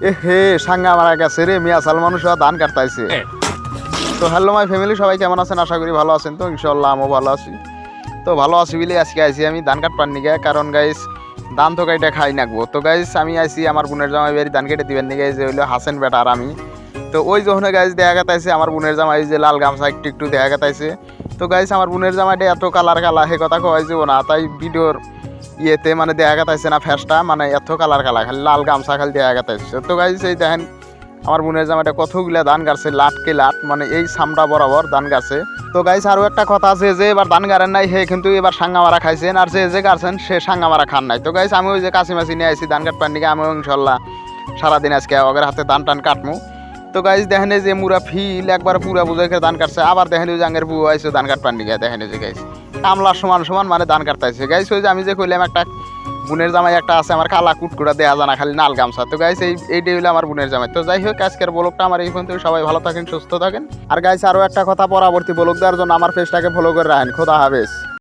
এ হে সাঙ্গা মারা গেছে রে, মিয়া সাল মানুষ ধান কাটতাইছে। তো হ্যালো মাই ফ্যামিলি, সবাই কেমন আছেন? আশা করি ভালো আছেন। তো ইনশাল্লাহ আমিও ভালো আছি। তো ভালো আছি বলে আজকে আইছি আমি ধান কাটবার নিগে, কারণ গাইস ধান তো কাইটা খাই নাকবো। তো গাইস আমি আইছি আমার বোনের জামাই বাড়ি ধান কেটে দিবেন নিগে, যে হইলো হাসেন বেটা আর আমি। তো ওই যখন গাইস দেখা গেতাইছে আমার বোনের জামাই যে লাল গামছা একটু একটু দেখা গেতাইছে। তো গাইস আমার বোনের জামাইটা এত কালার কালা হে কথা কয় যে না, তাই ভিডিওর ইয়েতে মানে দেখা গেতাইছে না ফেসটা, মানে এত কালার কালা খালি লাল গামছা খালি দেখা গেতাইছে। তো গাইস এই দেখেন আমার বোনের জামাইটা কতগুলা ধান গাড়ছে, লাটকে লাট, মানে এই সামটা বরাবর ধান গাড়ছে। তো গাইস আরও একটা কথা আছে, যে এবার ধান গাড়েন নাই হে কিন্তু এবার সাঙ্গা মারা খাইছেন, আর যে গাড়ছেন সে সাঙ্গা মারা খান নাই। তো গাইস আমি ওই যে কাছি মাছি নিয়ে আইছি ধান কাটবার নিকে, আমিও ইনশাল্লাহ সারাদিন আজকে ওদের হাতে ধান টান কাটমু। তো গাইস দেখেন যে মুরা ফিল একবার পুরা বুঝে ধান কাটছে, আবার দেখেন ওই জাঙ্গের বউ আইসে ধান কাটবার নিকে, দেখেন যে গাইস কামলার সমান সমান মানে ধান কাটতেছে। গাইস ওই যে আমি যে কইলাম একটা বোনের জামাই একটা আছে আমার, কালা কুটকুটা দেয়া জানা খালি নাল গামছা। তো গাইস এইটাই হলো আমার বোনের জামাই। তো যাই হোক আজকের ব্লগটা আমার এই পর্যন্ত। সবাই ভালো থাকেন, সুস্থ থাকেন। আর গাইস আরও একটা কথা, পরবর্তী ব্লগ দেওয়ার জন্য আমার পেজটাকে ফলো করে রাখেন। খোদা হাফেজ।